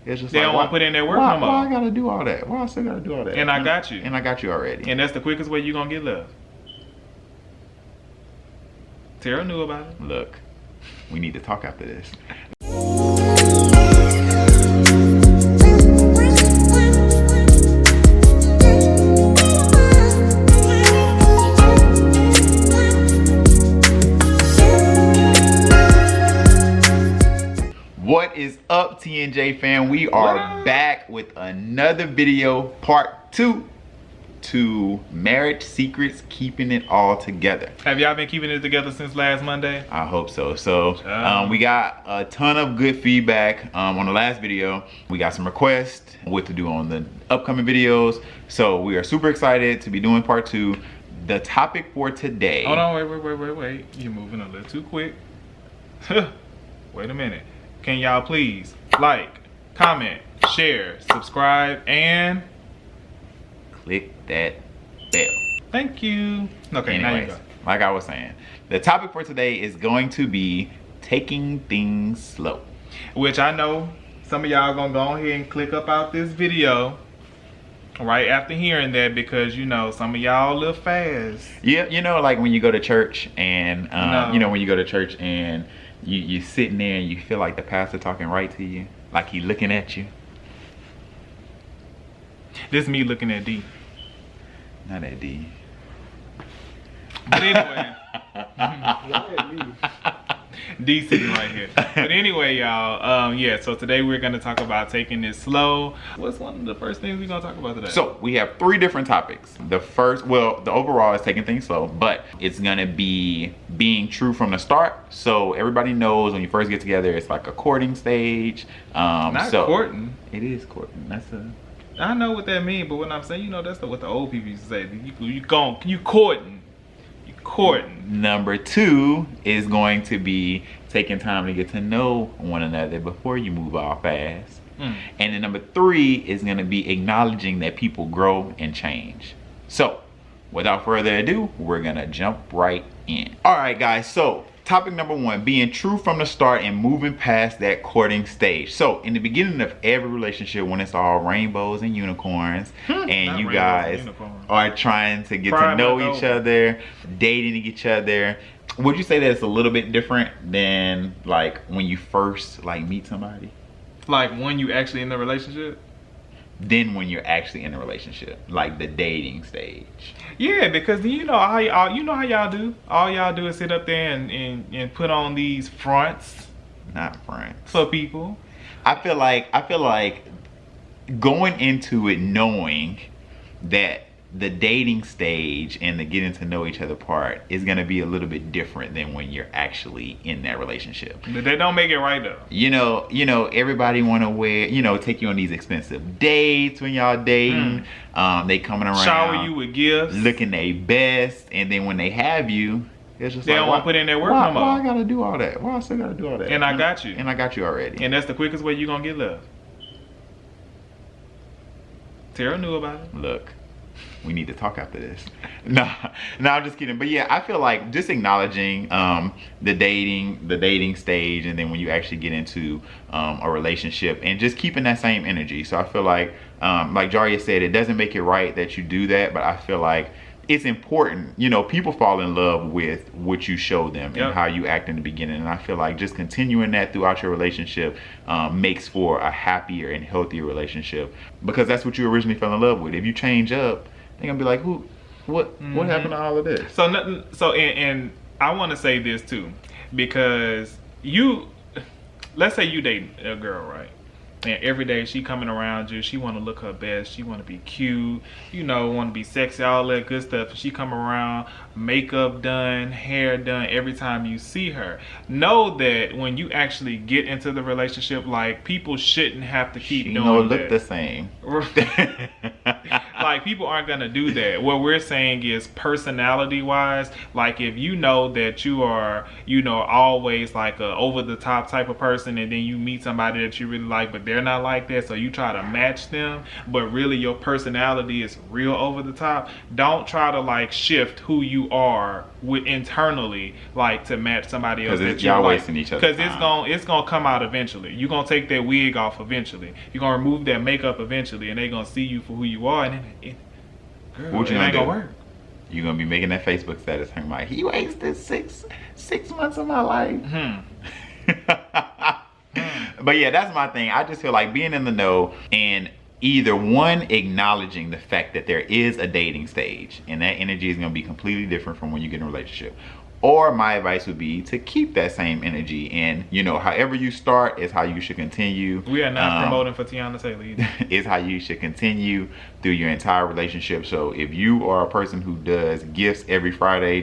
It's just they like, don't want to put in their work no more. Why I gotta do all that? Why I still gotta do all that? And I got you. And I got you already. And that's the quickest way you're gonna get love. Terrell knew about it. Look, we need to talk after this. What is up, TNJ fam? We are back with another video, part 2 to marriage secrets, keeping it all together. Have y'all been keeping it together since last Monday? I hope so. So we got a ton of good feedback on the last video. We got some requests what to do on the upcoming videos. So we are super excited to be doing part 2. The topic for today. Hold on, wait. You're moving a little too quick. Wait a minute. Can y'all please like, comment, share, subscribe, and click that bell. Thank you. Okay, now you go. Like I was saying, the topic for today is going to be taking things slow. Which I know some of y'all gonna go ahead and click up out this video right after hearing that, because you know some of y'all live fast. Yeah, you know, like when you go to church and you know, when you go to church and you sitting there and you feel like the pastor talking right to you, like he looking at you. This is me looking at D. Not at D. But anyway, D sitting right here. But anyway, y'all, yeah, so today we're gonna talk about taking this slow. What's one of the first things we're gonna talk about today? So we have 3 different topics. The first, well, the overall is taking things slow, but it's gonna be being true from the start. So everybody knows when you first get together, it's like a courting stage. Not courting. It is courting. That's a. I know what that means, but when I'm saying, you know, that's what the old people used to say. You courting. Number 2 is going to be taking time to get to know one another before you move off fast. And then number 3 is going to be acknowledging that people grow and change. So without further ado, we're going to jump right in. All right, guys. So topic number 1, being true from the start and moving past that courting stage. So in the beginning of every relationship, when it's all rainbows and unicorns, and you guys are trying to get to know each other, dating each other, would you say that it's a little bit different than like when you first like meet somebody? Like when you actually in the relationship? Then when you're actually in a relationship, like the dating stage. Yeah, because you know how y'all do. All y'all do is sit up there and put on these fronts. Not fronts. For people. I feel like going into it knowing that the dating stage and the getting to know each other part is gonna be a little bit different than when you're actually in that relationship. But they don't make it right though. You know, everybody wanna take you on these expensive dates when y'all dating. They coming around, shower you with gifts, looking their best, and then when they have you, it's just they like, don't want to put in their work no more. Why I gotta do all that? Why I still gotta do all that? And I got you. And I got you already. And that's the quickest way you're gonna get love. Terrell knew about it. Look, we need to talk after this. No, I'm just kidding. But yeah, I feel like just acknowledging the dating stage, and then when you actually get into a relationship, and just keeping that same energy. So I feel like Jarius said, it doesn't make it right that you do that, but I feel like it's important. You know, people fall in love with what you show them and how you act in the beginning. And I feel like just continuing that throughout your relationship makes for a happier and healthier relationship, because that's what you originally fell in love with. If you change up, they're gonna be like, what happened to all of this? And I want to say this too, because let's say you date a girl, right? And every day she coming around you, she want to look her best, she want to be cute, you know, want to be sexy, all that good stuff. And she come around, makeup done, hair done, every time you see her. Know that when you actually get into the relationship, like, people shouldn't have to keep doing that. Look the same. Like, people aren't gonna do that. What we're saying is, personality wise, like, if you know that you are, you know, always like a over the top type of person, and then you meet somebody that you really like, but they're not like that, so you try to match them, but really your personality is real over the top, don't try to like shift who you are with internally, like to match somebody else. Because y'all wasting each other. Because it's gonna come out eventually. You're gonna take that wig off eventually. You're gonna remove that makeup eventually, and they're gonna see you for who you are, and then girl, it ain't gonna work. You're gonna be making that Facebook status talking like, he wasted six months of my life. But yeah, that's my thing. I just feel like being in the know and either one, acknowledging the fact that there is a dating stage and that energy is going to be completely different from when you get in a relationship. Or my advice would be to keep that same energy, and however you start is how you should continue. We are not promoting for Tiana Taylor either. Is how you should continue through your entire relationship. So if you are a person who does gifts every Friday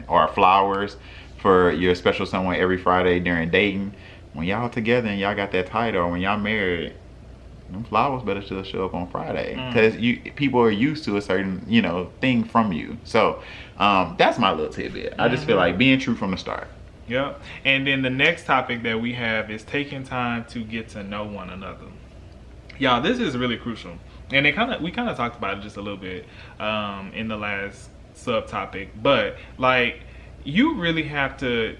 or flowers for your special someone every Friday during dating, when y'all together and y'all got that title, when y'all married, them flowers better still show up on Friday, because people are used to a certain thing from you. So that's my little tidbit. I just feel like being true from the start. Yep. And then the next topic that we have is taking time to get to know one another. Y'all, this is really crucial, and we kind of talked about it just a little bit in the last subtopic, but like you really have to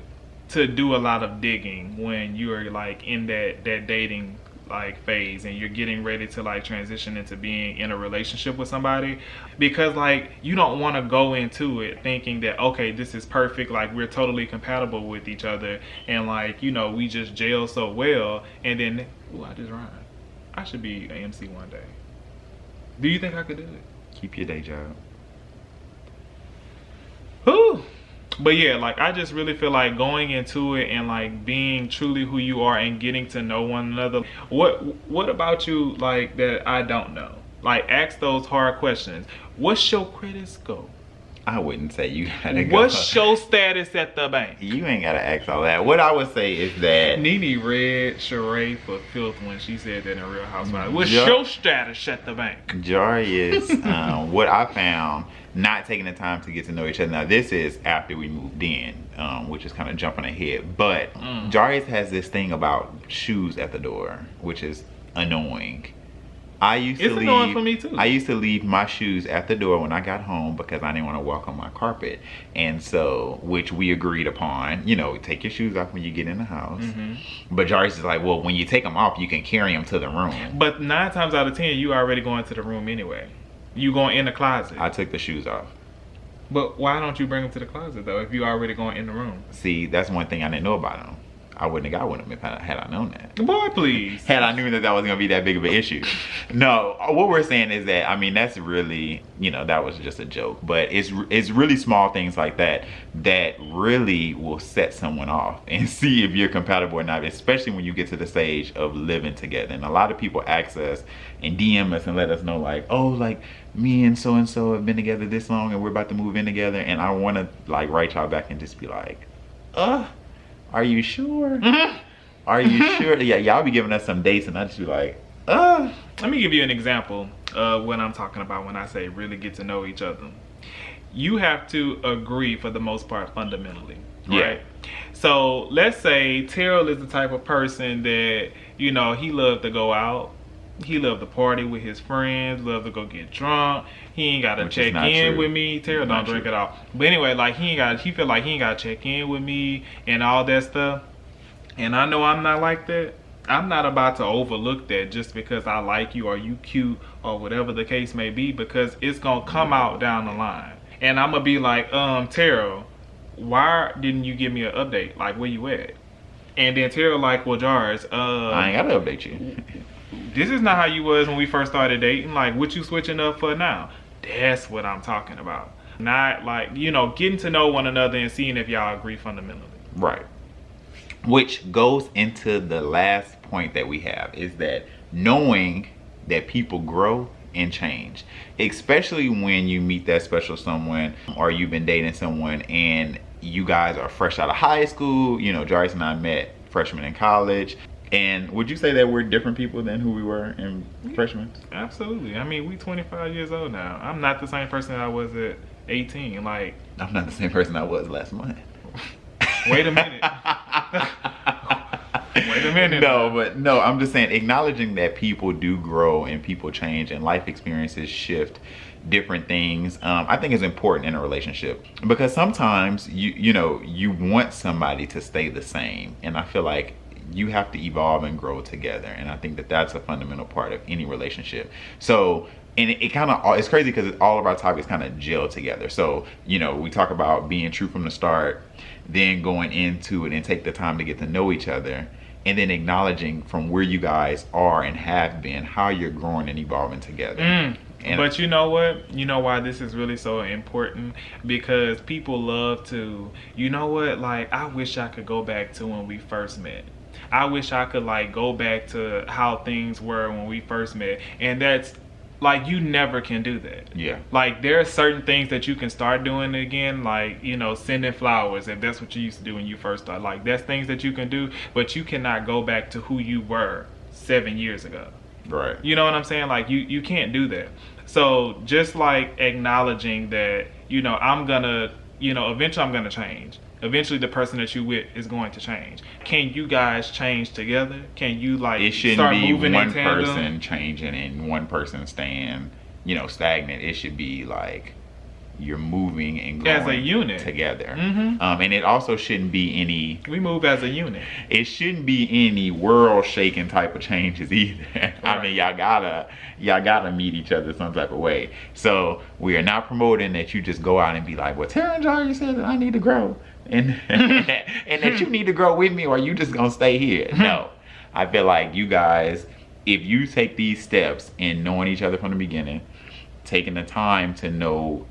do a lot of digging when you're like in that dating like phase and you're getting ready to like transition into being in a relationship with somebody, because like you don't want to go into it thinking that, okay, this is perfect, like we're totally compatible with each other, and like we just gel so well, and then I just rhymed. I should be an MC one day. Do you think I could do it? Keep your day job. Whew. But yeah, like I just really feel like going into it and like being truly who you are and getting to know one another. What about you like that I don't know? Like ask those hard questions. What's your credit score? I wouldn't say you gotta go. What's your status at the bank? You ain't gotta ask all that. What I would say is that Nene read Sheree for filth when she said that in Real Housewives. What's your status at the bank? Jarius, what I found, not taking the time to get to know each other. Now this is after we moved in, which is kind of jumping ahead. But Jarius has this thing about shoes at the door, which is annoying. Annoying for me too. I used to leave my shoes at the door when I got home because I didn't want to walk on my carpet. And so, which we agreed upon, take your shoes off when you get in the house. But Jarius is like, well, when you take them off, you can carry them to the room. But 9 times out of 10, you already going to the room anyway. You going in the closet. I took the shoes off. But why don't you bring them to the closet though if you already going in the room? See, that's one thing I didn't know about them. I wouldn't have got with him had I known that. Boy, please. Had I knew that was going to be that big of an issue. No, what we're saying is that, I mean, that's really, that was just a joke. But it's really small things like that really will set someone off and see if you're compatible or not, especially when you get to the stage of living together. And a lot of people ask us and DM us and let us know like, oh, like me and so have been together this long and we're about to move in together. And I want to like write y'all back and just be like, are you sure? Are you sure? Yeah, y'all be giving us some dates and I just be like, Let me give you an example of what I'm talking about when I say really get to know each other. You have to agree for the most part fundamentally, right? Yeah. So let's say Terrell is the type of person that, he loved to go out. He loved to party with his friends, loved to go get drunk. He ain't got to check in with me. Terrell don't drink at all. But anyway, like he feel like he ain't got to check in with me and all that stuff. And I know I'm not like that. I'm not about to overlook that just because I like you or you cute or whatever the case may be, because it's going to come out down the line. And I'm going to be like, Terrell, why didn't you give me an update? Like, where you at? And then Terrell like, well, Jars, I ain't got to update you. This is not how you was when we first started dating. Like, what you switching up for now? That's what I'm talking about. Not like, getting to know one another and seeing if y'all agree fundamentally. Right. Which goes into the last point that we have, is that knowing that people grow and change, especially when you meet that special someone or you've been dating someone and you guys are fresh out of high school. Jarius and I met freshmen in college. And would you say that we're different people than who we were in freshmen? Absolutely. I mean, we 25 years old now. I'm not the same person I was at 18. Like, I'm not the same person I was last month. Wait a minute. Wait a minute. No, I'm just saying acknowledging that people do grow and people change and life experiences shift different things. I think is important in a relationship because sometimes you want somebody to stay the same, and I feel like you have to evolve and grow together, and I think that that's a fundamental part of any relationship. So, and it kind of, it's crazy because all of our topics kind of gel together. So, we talk about being true from the start, then going into it and take the time to get to know each other, and then acknowledging from where you guys are and have been, how you're growing and evolving together. But you know what? You know why this is really so important? Because people love to, like, I wish I could go back to when we first met. I wish I could, like, go back to how things were when we first met. And that's, like, you never can do that. Yeah. Like, there are certain things that you can start doing again, like, sending flowers, if that's what you used to do when you first started. Like, that's things that you can do, but you cannot go back to who you were 7 years ago. Right. You know what I'm saying? Like, you can't do that. So just like acknowledging that, I'm gonna, eventually I'm gonna change. Eventually the person that you with is going to change. Can you guys change together? Can you, like, it shouldn't start be moving one in tandem? person changing and one person staying, stagnant. It should be like you're moving and growing as a unit together. And it also shouldn't be any, we move as a unit. It shouldn't be any world shaking type of changes either. Right. I mean, y'all gotta meet each other some type of way. So we are not promoting that you just go out and be like, well, Terrell Jarius said that I need to grow and and that you need to grow with me, or you just gonna stay here. No, I feel like you guys, if you take these steps in knowing each other from the beginning, taking the time to know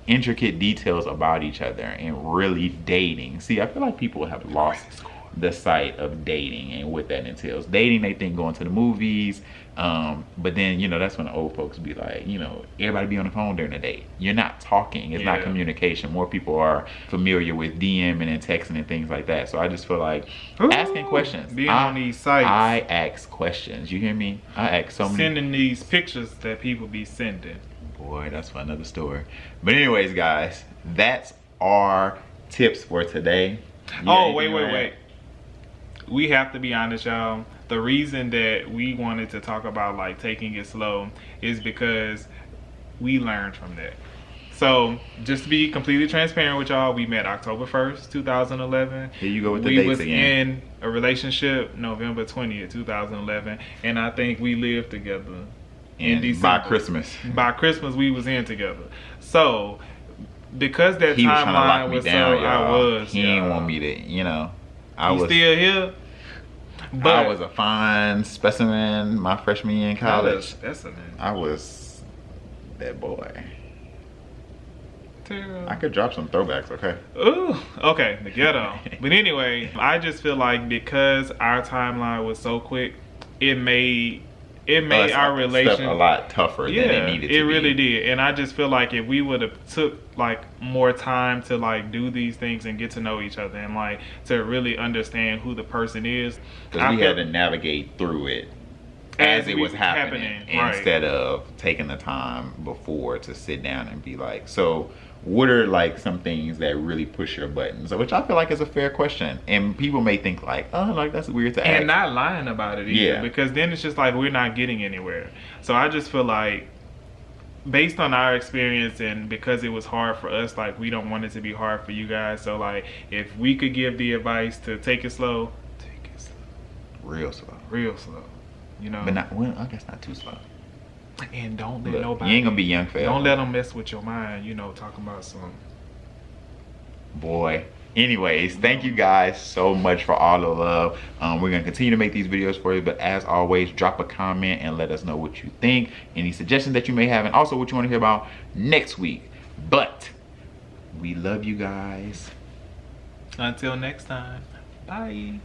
intricate details about each other and really dating. See, I feel like people have lost the sight of dating and what that entails. Dating, they think going to the movies, but then that's when the old folks be like, everybody be on the phone during the date. You're not talking. It's not communication. More people are familiar with DMing and texting and things like that. So I just feel like asking questions. Being on these sites. I ask questions. You hear me? I ask so many. Sending these pictures that people be sending. Boy, that's for another story. But anyways, guys, that's our tips for today. Wait. We have to be honest, y'all. The reason that we wanted to talk about, like, taking it slow is because we learned from that. So, just to be completely transparent with y'all, we met October 1st, 2011. Here you go with the dates again. We was in a relationship November 20th, 2011. And I think we lived together in December. By Christmas, we was in together. So, because that he was trying to lock me was down, y'all. He didn't want me to, I was still here. But I was a fine specimen my freshman year in college. Specimen. I was that boy. Terrell. I could drop some throwbacks, okay? Ooh, okay, the ghetto. But anyway, I just feel like because our timeline was so quick, it made our relationship a lot tougher than it needed to be. It really did. And I just feel like if we would have took, like, more time to, like, do these things and get to know each other and, like, to really understand who the person is. Because we had to navigate through it as it was happening. Instead of taking the time before to sit down and be like, so what are, like, some things that really push your buttons? Which I feel like is a fair question. And people may think like, oh, like, that's weird to ask. And not lying about it either. Because then it's just like we're not getting anywhere. So I just feel like, based on our experience and because it was hard for us, like, we don't want it to be hard for you guys. So, like, if we could give the advice to take it slow, take it slow. Real slow. Real slow. But not, well, I guess not too slow. And don't let nobody. You ain't gonna be young forever. Don't let them mess with your mind, talking about some. Boy. Anyways, thank you guys so much for all the love. We're gonna continue to make these videos for you, but as always, drop a comment and let us know what you think, any suggestions that you may have, and also what you want to hear about next week. But we love you guys. Until next time, bye.